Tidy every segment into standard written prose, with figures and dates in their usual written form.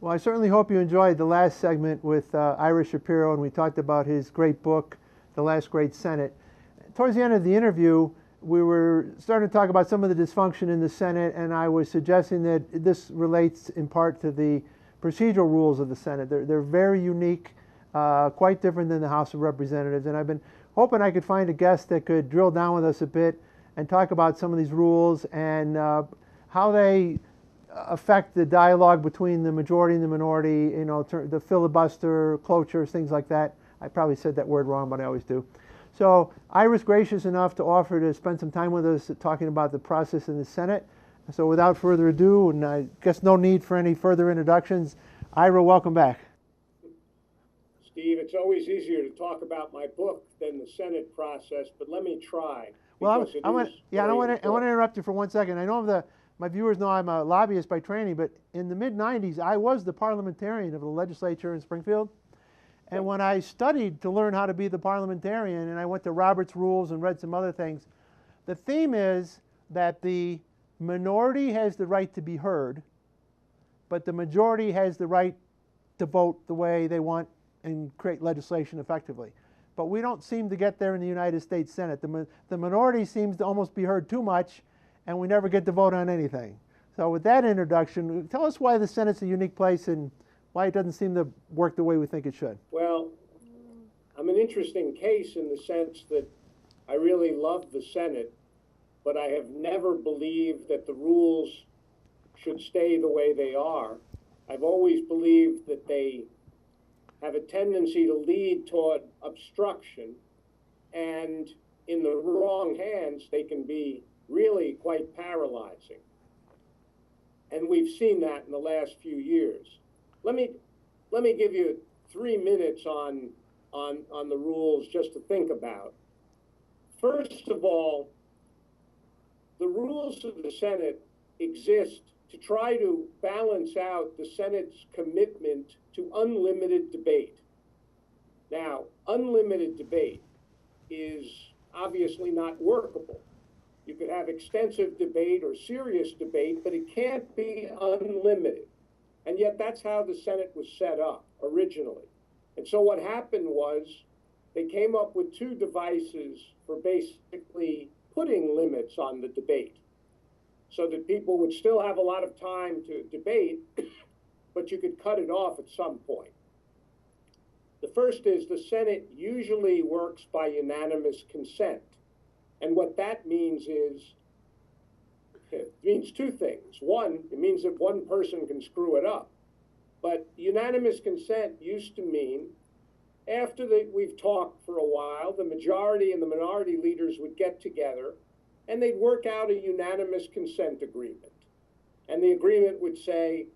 Well, I certainly hope you enjoyed the last segment with Ira Shapiro, and we talked about his great book, The Last Great Senate. Towards the end of the interview, we were starting to talk about some of the dysfunction in the Senate, and I was suggesting that this relates in part to the procedural rules of the Senate. They're very unique, quite different than the House of Representatives, and I've been hoping I could find a guest that could drill down with us a bit and talk about some of these rules and how they affect the dialogue between the majority and the minority, you know, the filibuster, cloture, things like that. I probably said that word wrong, but I always do. So Ira's gracious enough to offer to spend some time with us talking about the process in the Senate. So without further ado, and I guess no need for any further introductions, Ira, welcome back. Steve, it's always easier to talk about my book than the Senate process, but let me try. Well, I want to interrupt you for 1 second. I know my viewers know I'm a lobbyist by training, but in the mid-'90s, I was the parliamentarian of the legislature in Springfield. And when I studied to learn how to be the parliamentarian, and I went to Robert's Rules and read some other things, the theme is that the minority has the right to be heard, but the majority has the right to vote the way they want and create legislation effectively. But we don't seem to get there in the United States Senate. The minority seems to almost be heard too much, and we never get to vote on anything. So with that introduction, tell us why the Senate's a unique place and why it doesn't seem to work the way we think it should. Well, I'm an interesting case in the sense that I really love the Senate, but I have never believed that the rules should stay the way they are. I've always believed that they have a tendency to lead toward obstruction, and in the wrong hands, they can be really quite paralyzing. And we've seen that in the last few years. Let me give you 3 minutes on the rules just to think about. First of all, the rules of the Senate exist to try to balance out the Senate's commitment to unlimited debate. Now, unlimited debate is obviously not workable. You could have extensive debate or serious debate, but it can't be unlimited. And yet that's how the Senate was set up originally. And so what happened was they came up with 2 devices for basically putting limits on the debate so that people would still have a lot of time to debate, but you could cut it off at some point. The first is the Senate usually works by unanimous consent. And what that means is, it means 2 things. One, it means that one person can screw it up. But unanimous consent used to mean after we've talked for a while, the majority and the minority leaders would get together and they'd work out a unanimous consent agreement. And the agreement would say,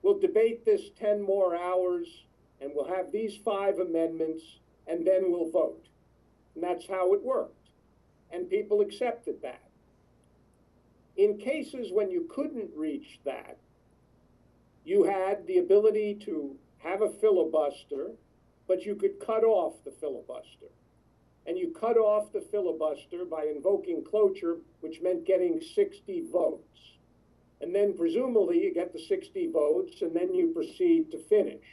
we'll debate this 10 more hours and we'll have these 5 amendments and then we'll vote. And that's how it worked. And people accepted that. In cases when you couldn't reach that, you had the ability to have a filibuster, but you could cut off the filibuster. And you cut off the filibuster by invoking cloture, which meant getting 60 votes. And then presumably you get the 60 votes and then you proceed to finish.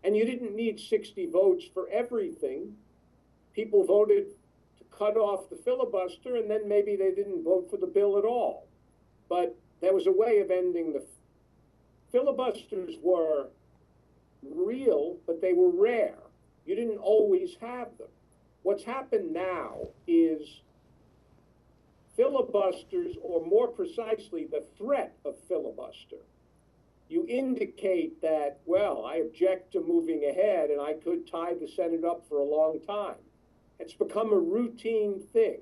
And you didn't need 60 votes for everything. People voted to cut off the filibuster and then maybe they didn't vote for the bill at all. But there was a way of ending the filibusters were real, but they were rare. You didn't always have them. What's happened now is filibusters, or more precisely, the threat of filibuster. You indicate that, well, I object to moving ahead and I could tie the Senate up for a long time. It's become a routine thing.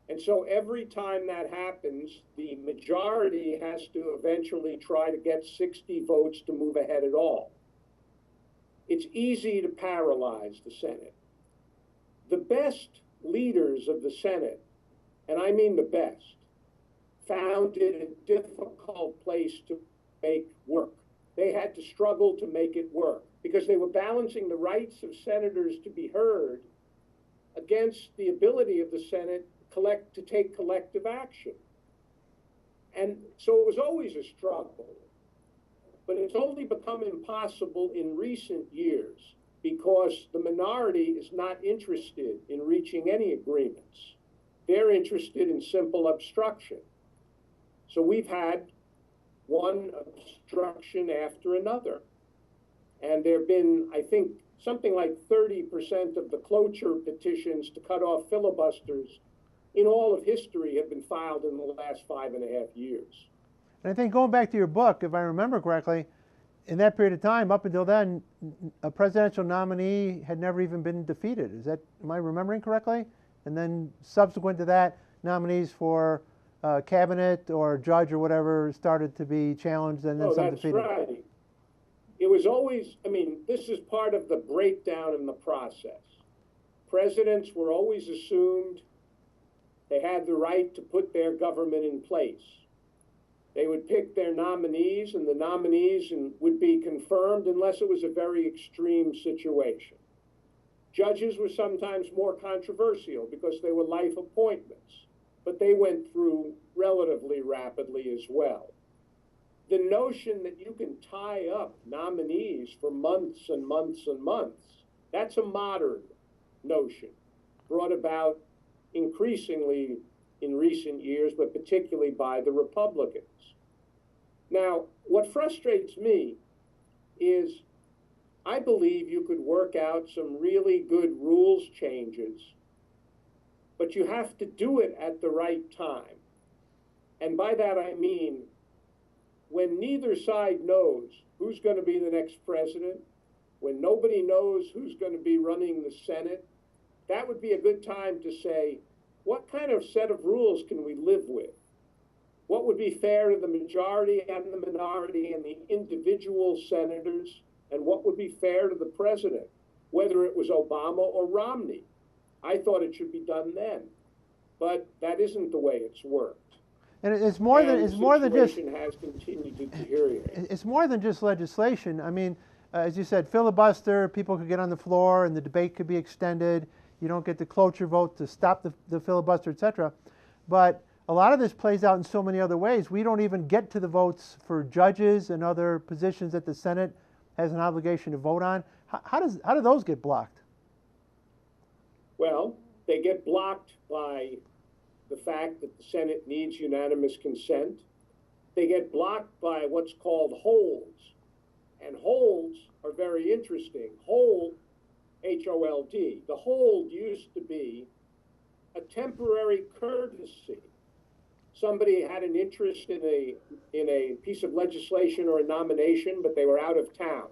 And so every time that happens, the majority has to eventually try to get 60 votes to move ahead at all. It's easy to paralyze the Senate. The best leaders of the Senate, and I mean the best, found it a difficult place to make work. They had to struggle to make it work because they were balancing the rights of senators to be heard against the ability of the Senate to take collective action. And so it was always a struggle. But it's only become impossible in recent years because the minority is not interested in reaching any agreements. They're interested in simple obstruction. So we've had one obstruction after another. And there have been, I think, something like 30% of the cloture petitions to cut off filibusters in all of history have been filed in the last 5.5 years. And I think going back to your book, if I remember correctly, in that period of time, up until then, a presidential nominee had never even been defeated. Am I remembering correctly? And then subsequent to that, nominees for cabinet or judge or whatever started to be challenged and then some defeated. That's right. It was always, this is part of the breakdown in the process. Presidents were always assumed they had the right to put their government in place. They would pick their nominees, and the nominees would be confirmed unless it was a very extreme situation. Judges were sometimes more controversial because they were life appointments, but they went through relatively rapidly as well. The notion that you can tie up nominees for months and months and months, that's a modern notion, brought about increasingly in recent years, but particularly by the Republicans. Now, what frustrates me is I believe you could work out some really good rules changes, but you have to do it at the right time. And by that I mean, when neither side knows who's going to be the next president, when nobody knows who's going to be running the Senate, that would be a good time to say, what kind of set of rules can we live with? What would be fair to the majority and the minority and the individual senators? And what would be fair to the president, whether it was Obama or Romney? I thought it should be done then, but that isn't the way it's worked. And it's more than just. Has continued to deteriorate. It's more than just legislation. I mean, as you said, filibuster. People could get on the floor, and the debate could be extended. You don't get the cloture vote to stop the filibuster, etc. But a lot of this plays out in so many other ways. We don't even get to the votes for judges and other positions that the Senate has an obligation to vote on. How do those get blocked? Well, they get blocked by the fact that the Senate needs unanimous consent. They get blocked by what's called holds. And holds are very interesting. Hold, H-O-L-D. The hold used to be a temporary courtesy. Somebody had an interest in a piece of legislation or a nomination, but they were out of town.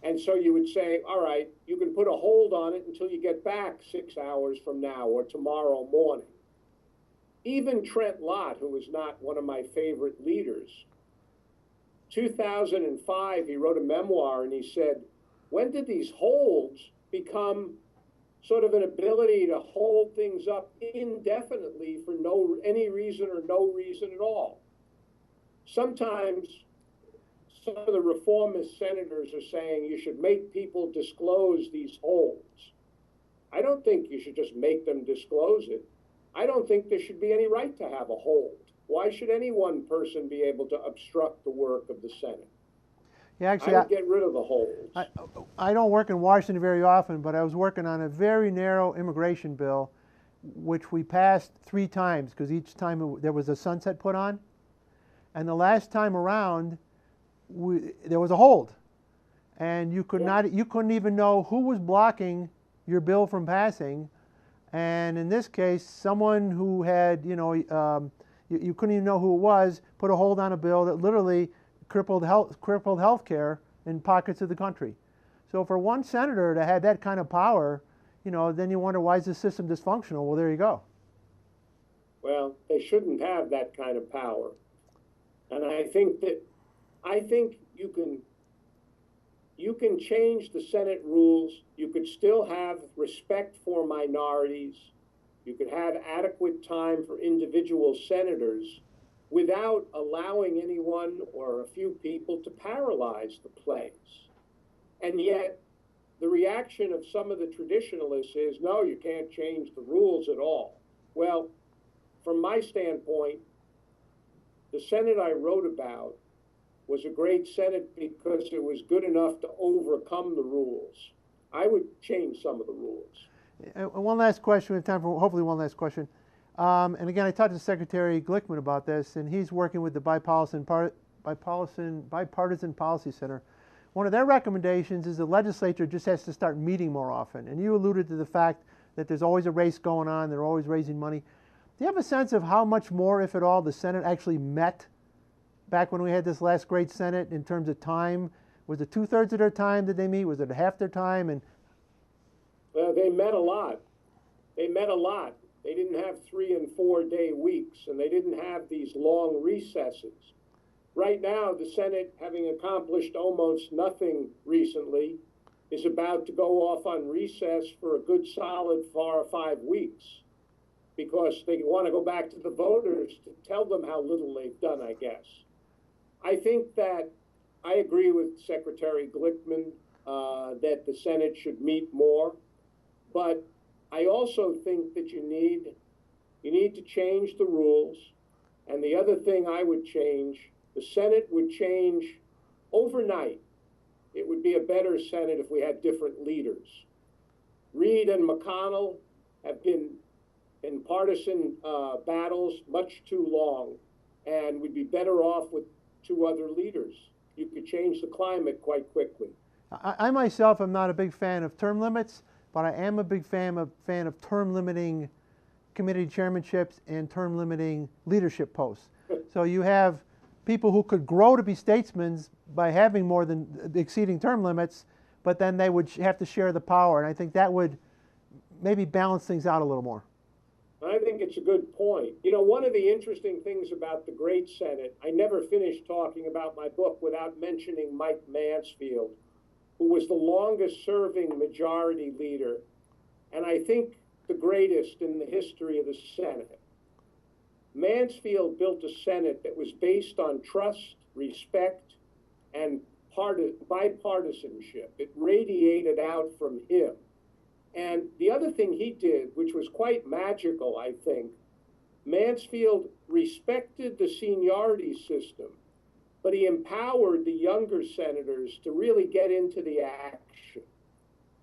And so you would say, all right, you can put a hold on it until you get back 6 hours from now or tomorrow morning. Even Trent Lott, who was not one of my favorite leaders, 2005, he wrote a memoir and he said, when did these holds become sort of an ability to hold things up indefinitely for any reason or no reason at all? Sometimes some of the reformist senators are saying you should make people disclose these holds. I don't think you should just make them disclose it. I don't think there should be any right to have a hold. Why should any one person be able to obstruct the work of the Senate? Yeah, actually, I would get rid of the holds. I don't work in Washington very often, but I was working on a very narrow immigration bill, which we passed 3 times because each time there was a sunset put on. And the last time around, there was a hold. And you couldn't even know who was blocking your bill from passing. And in this case, someone who had, you couldn't even know who it was, put a hold on a bill that literally crippled health care in pockets of the country. So for one senator to have that kind of power, then you wonder, why is the system dysfunctional? Well, there you go. Well, they shouldn't have that kind of power. And I think you can change the Senate rules. You could still have respect for minorities. You could have adequate time for individual senators without allowing anyone or a few people to paralyze the place. And yet, the reaction of some of the traditionalists is, no, you can't change the rules at all. Well, from my standpoint, the Senate I wrote about was a great Senate because it was good enough to overcome the rules. I would change some of the rules. One last question. We have time for hopefully one last question. And again, I talked to Secretary Glickman about this, and he's working with the Bipartisan Policy Center. One of their recommendations is the legislature just has to start meeting more often. And you alluded to the fact that there's always a race going on, they're always raising money. Do you have a sense of how much more, if at all, the Senate actually met back when we had this last great Senate in terms of time? Was it 2/3 of their time did they meet? Was it half their time? And well, they met a lot. They met a lot. They didn't have 3- and 4-day weeks, and they didn't have these long recesses. Right now, the Senate, having accomplished almost nothing recently, is about to go off on recess for a good solid 4 or 5 weeks because they want to go back to the voters to tell them how little they've done, I guess. I think that I agree with Secretary Glickman that the Senate should meet more, but I also think that you need to change the rules. And the other thing I would change, the Senate would change overnight. It would be a better Senate if we had different leaders. Reid and McConnell have been in partisan battles much too long, and we'd be better off with 2 other leaders. You could change the climate quite quickly. I myself am not a big fan of term limits, but I am a big fan of term limiting committee chairmanships and term limiting leadership posts. So you have people who could grow to be statesmen by having more than exceeding term limits, but then they would have to share the power. And I think that would maybe balance things out a little more. I think it's a good point. You know, one of the interesting things about the great Senate, I never finished talking about my book without mentioning Mike Mansfield, who was the longest serving majority leader, and I think the greatest in the history of the Senate. Mansfield built a Senate that was based on trust, respect, and bipartisanship. It radiated out from him. And the other thing he did, which was quite magical, I think, Mansfield respected the seniority system, but he empowered the younger senators to really get into the action.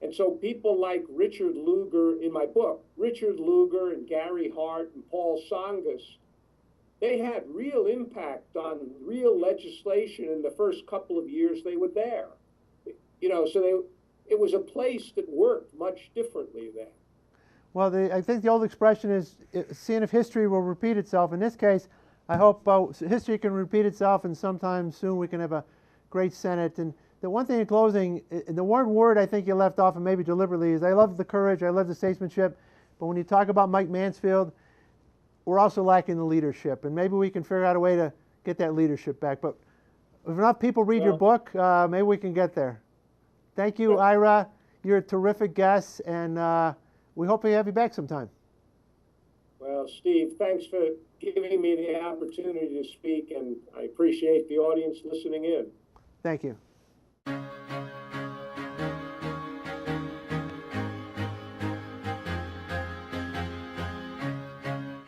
And so people like Richard Lugar, in my book, Richard Lugar and Gary Hart and Paul Tsongas, they had real impact on real legislation in the first couple of years they were there. You know, so it was a place that worked much differently then. Well, I think the old expression is, seeing if history will repeat itself. In this case, I hope history can repeat itself, and sometime soon we can have a great Senate. And the one thing in closing, the one word I think you left off, and maybe deliberately, is I love the courage, I love the statesmanship, but when you talk about Mike Mansfield, we're also lacking the leadership, and maybe we can figure out a way to get that leadership back. But if enough people read your book, maybe we can get there. Thank you, Ira. You're a terrific guest, and we hope we have you back sometime. Well, Steve, thanks for giving me the opportunity to speak, and I appreciate the audience listening in. Thank you.